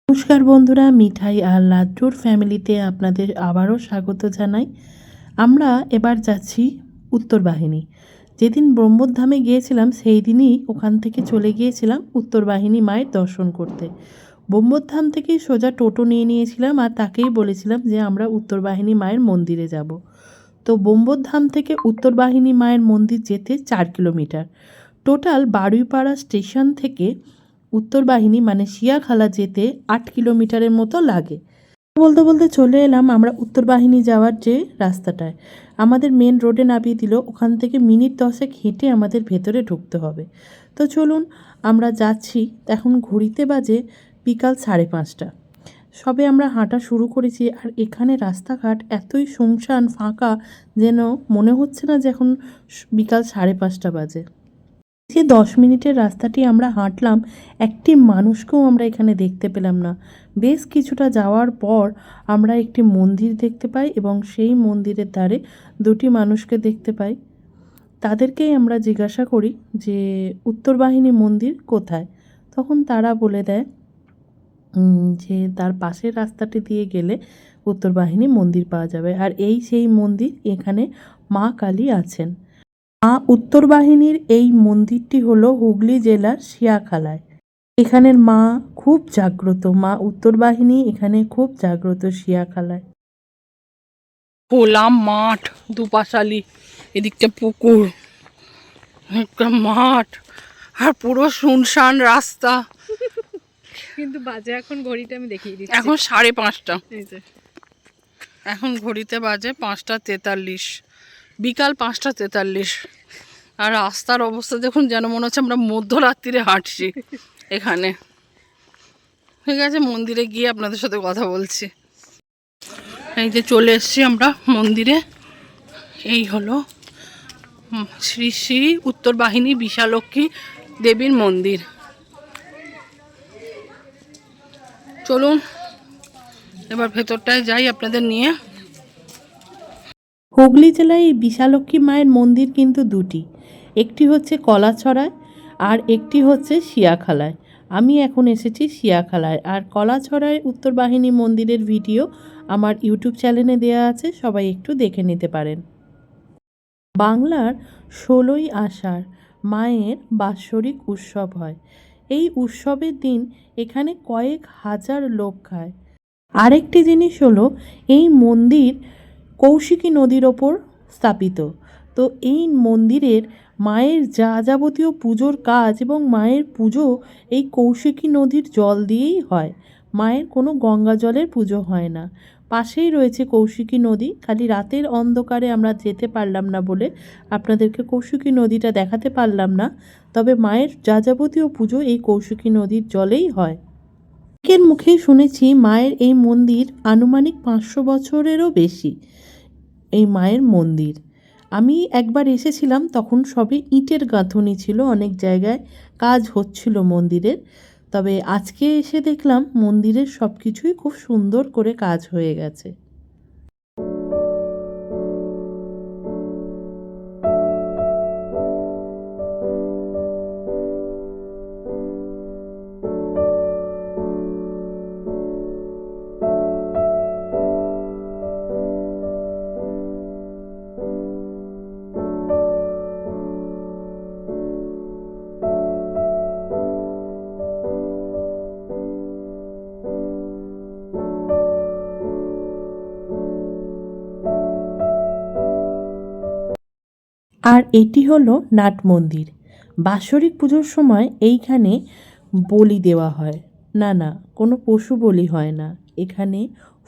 নমস্কার বন্ধুরা, মিঠাই আর লাড্ডুর ফ্যামিলিতে আপনাদের আবারও স্বাগত জানাই। আমরা এবার যাচ্ছি উত্তরবাহিনী। যেদিন ব্রহ্মধামে গিয়েছিলাম সেই দিনই ওখান থেকে চলে গিয়েছিলাম উত্তরবাহিনী মায়ের দর্শন করতে। ব্রহ্মধাম থেকেই সোজা টোটো নিয়ে নিয়েছিলাম আর তাকেই বলেছিলাম যে আমরা উত্তরবাহিনী মায়ের মন্দিরে যাব। তো ব্রহ্মধাম থেকে উত্তরবাহিনী মায়ের মন্দির যেতে 4 কিলোমিটার। টোটাল বারুইপাড়া স্টেশন থেকে উত্তরবাহিনী মানে শিয়াখালা যেতে 8 কিলোমিটারের মতো লাগে। বলতে বলতে চলে এলাম আমরা উত্তরবাহিনী যাওয়ার যে রাস্তাটায়। আমাদের মেন রোডে নামিয়ে দিল, ওখান থেকে মিনিট 10 হেঁটে আমাদের ভেতরে ঢুকতে হবে। তো চলুন আমরা যাচ্ছি। এখন ঘড়িতে বাজে বিকাল 5:30। সবে আমরা হাঁটা শুরু করেছি আর এখানে রাস্তাঘাট এতই শুনশান ফাঁকা যেন মনে হচ্ছে না যে এখন বিকাল 5:30 বাজে। যে 10 মিনিটের রাস্তাটি আমরা হাঁটলাম, একটি মানুষকেও আমরা এখানে দেখতে পেলাম না। বেশ কিছুটা যাওয়ার পর আমরা একটি মন্দির দেখতে পাই এবং সেই মন্দিরের ধারে দুটি মানুষকে দেখতে পাই। তাদেরকেই আমরা জিজ্ঞাসা করি যে উত্তরবাহিনী মন্দির কোথায়। তখন তারা বলে দেয় যে তার পাশের রাস্তাটি দিয়ে গেলে উত্তরবাহিনী মন্দির পাওয়া যাবে। আর এই সেই মন্দির, এখানে মা কালী আছেন। মা উত্তরবাহিনীর এই মন্দিরটি হলো হুগলি জেলার শিয়াখালায়। এখানের মা খুব জাগ্রত, মা উত্তরবাহিনী এখানে খুব জাগ্রত শিয়াখালায়। খোলা মাঠ, দুপাশালি, এদিকটা পুকুর, একটা মাঠ আর পুরো শুনশান রাস্তা। কিন্তু বাজে এখন ঘড়িটা আমি দেখিয়ে দিচ্ছি, এখন 5:30। এই যে এখন ঘড়িতে বাজে 5:43, বিকাল 5:43। আর রাস্তার অবস্থা দেখুন, যেন মনে হচ্ছে আমরা মধ্যরাত্রিরে হাঁটছি এখানে। ঠিক আছে, মন্দিরে গিয়ে আপনাদের সাথে কথা বলছি। এই যে চলে এসছি আমরা মন্দিরে। এই হলো শ্রী শ্রী উত্তরবাহিনী বিশালক্ষী দেবীর মন্দির। চলুন এবার ভেতরটায় যাই আপনাদের নিয়ে। হুগলি জেলায় এই বিশালক্ষী মায়ের মন্দির কিন্তু দুটি, একটি হচ্ছে কলাছড়ায় আর একটি হচ্ছে শিয়াখালায়। আমি এখন এসেছি শিয়াখালায়, আর কলাছড়ায় উত্তরবাহিনী মন্দিরের ভিডিও আমার ইউটিউব চ্যানেলে দেওয়া আছে, সবাই একটু দেখে নিতে পারেন। বাংলার 16ই আষাঢ় মায়ের বাৎসরিক উৎসব হয়। এই উৎসবের দিন এখানে কয়েক হাজার লোক খায়। আরেকটি জিনিস হলো, এই মন্দির কৌশিকী নদীর ওপর স্থাপিত। তো এই মন্দিরের মায়ের যাবতীয় পুজোর কাজ এবং মায়ের পুজো এই কৌশিকী নদীর জল দিয়েই হয়। মায়ের কোনো গঙ্গা জলের পুজো হয় না। পাশেই রয়েছে কৌশিকী নদী, খালি রাতের অন্ধকারে আমরা যেতে পারলাম না বলে আপনাদেরকে কৌশিকী নদীটা দেখাতে পারলাম না। তবে মায়ের যাবতীয় পুজো এই কৌশিকী নদীর জলেই হয়। অনেকের মুখেই শুনেছি মায়ের এই মন্দির আনুমানিক 500 বছরেরও বেশি। এই মায়ের মন্দির আমি একবার এসেছিলাম, তখন সবে ইটের গাঁথুনি ছিল, অনেক জায়গায় কাজ হচ্ছিল মন্দিরের। তবে আজকে এসে দেখলাম মন্দিরের সব কিছুই খুব সুন্দর করে কাজ হয়ে গেছে। আর এটি হলো নাট মন্দির। বাৎসরিক পুজোর সময় এইখানে বলি দেওয়া হয়। না না, কোনো পশু বলি হয় না, এখানে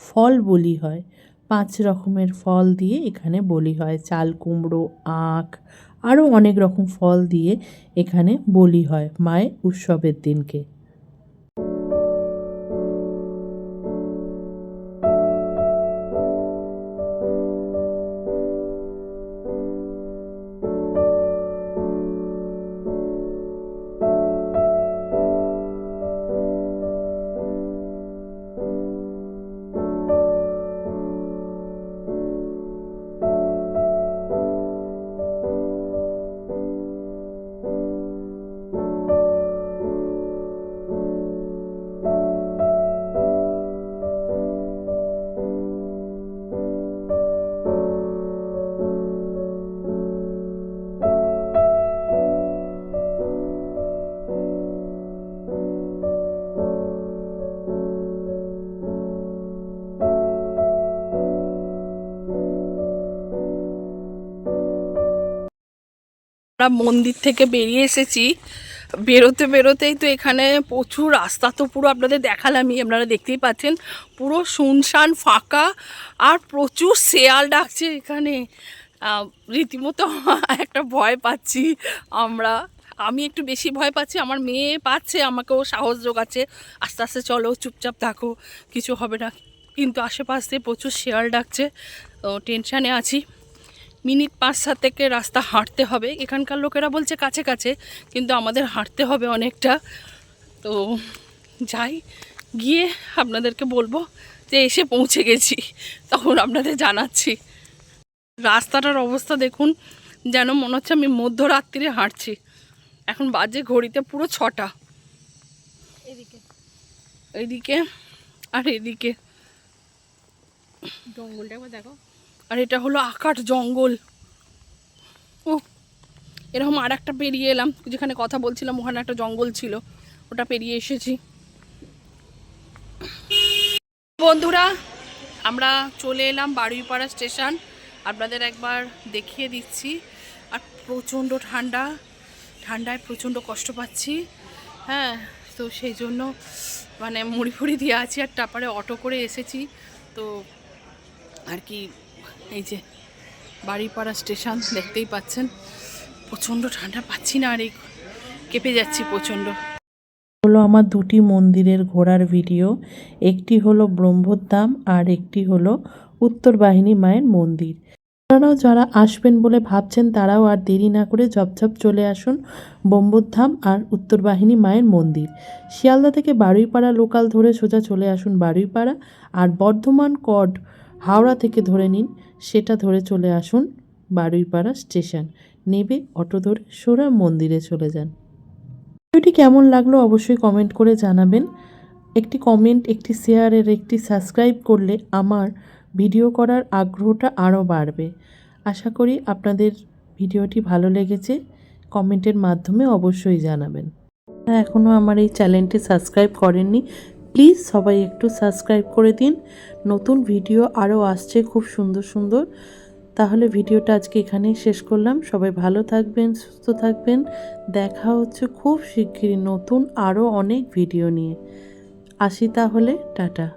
ফল বলি হয়। 5 রকমের ফল দিয়ে এখানে বলি হয়। চাল কুমড়ো, আখ, আরও অনেক রকম ফল দিয়ে এখানে বলি হয় মায়ের উৎসবের দিনকে। আমরা মন্দির থেকে বেরিয়ে এসেছি, বেরোতে বেরোতেই তো এখানে প্রচুর রাস্তা, তো পুরো আপনাদের দেখালামই, আপনারা দেখতেই পাচ্ছেন পুরো শুনশান ফাঁকা, আর প্রচুর শেয়াল ডাকছে এখানে। রীতিমতো একটা ভয় পাচ্ছি আমি একটু বেশি ভয় পাচ্ছি, আমার মেয়ে পাচ্ছে, আমাকেও সাহস জোগাচ্ছে আস্তে আস্তে চলো, চুপচাপ থাকো, কিছু হবে না। কিন্তু আশেপাশ দিয়ে প্রচুর শেয়াল ডাকছে, তো টেনশানে আছি। মিনিট 5-7 থেকে রাস্তা হাঁটতে হবে, এখানকার লোকেরা বলছে কাছে কাছে, কিন্তু আমাদের হাঁটতে হবে অনেকটা। তো যাই, গিয়ে আপনাদেরকে বলবো যে এসে পৌঁছে গেছি, তখন আপনাদের জানাচ্ছি। রাস্তাটার অবস্থা দেখুন, যেন মনে হচ্ছে আমি মধ্যরাত্রিরে হাঁটছি। এখন বাজে ঘড়িতে পুরো 6টা, এইদিকে আর এদিকে জঙ্গলটা একবার দেখো। আর এটা হলো আকাট জঙ্গল। ও এরকম আর একটা পেরিয়ে এলাম, যেখানে কথা বলছিলাম ওখানে একটা জঙ্গল ছিল, ওটা পেরিয়ে এসেছি। বন্ধুরা, আমরা চলে এলাম বারুইপাড়া স্টেশন, আপনাদের একবার দেখিয়ে দিচ্ছি। আর প্রচণ্ড ঠান্ডায় প্রচণ্ড কষ্ট পাচ্ছি, হ্যাঁ, তো সেই জন্য মানে মুড়ি ফুড়ি দিয়ে আছি, আর তারপরে অটো করে এসেছি। তো আর কি, এই যে বারুইপাড়া স্টেশন দেখতেই পাচ্ছেন, প্রচণ্ড ঠান্ডা পাচ্ছি না, আর এই কেঁপে যাচ্ছি প্রচণ্ড। হলো আমার দুটি মন্দিরের ঘোরার ভিডিও, একটি হলো ব্রহ্মধাম আর একটি হলো উত্তরবাহিনী মায়ের মন্দির। আপনারাও যারা আসবেন বলে ভাবছেন তারাও আর দেরি না করে ঝপঝপ চলে আসুন ব্রহ্মধাম আর উত্তরবাহিনী মায়ের মন্দির। শিয়ালদা থেকে বারুইপাড়া লোকাল ধরে সোজা চলে আসুন বারুইপাড়া, আর বর্ধমান কড হাওড়া থেকে ধরে নিন, সেটা ধরে চলে আসুন বারুইপাড়া স্টেশন, নেবে অটো ধরে সোজা মন্দিরে চলে যান। ভিডিওটি কেমন লাগলো অবশ্যই কমেন্ট করে জানাবেন। একটি কমেন্ট, একটি শেয়ার আর একটি সাবস্ক্রাইব করলে আমার ভিডিও করার আগ্রহটা আরও বাড়বে। আশা করি আপনাদের ভিডিওটি ভালো লেগেছে, কমেন্টের মাধ্যমে অবশ্যই জানাবেন। এখনও আমার এই চ্যানেলটি সাবস্ক্রাইব করেননি, প্লিজ সবাই একটু সাবস্ক্রাইব করে দিন। নতুন ভিডিও আরও আসছে খুব সুন্দর সুন্দর। তাহলে ভিডিওটা আজকে এখানেই শেষ করলাম। সবাই ভালো থাকবেন, সুস্থ থাকবেন। দেখা হচ্ছে খুব শিগগিরই নতুন আরও অনেক ভিডিও নিয়ে। আসি তাহলে, টাটা।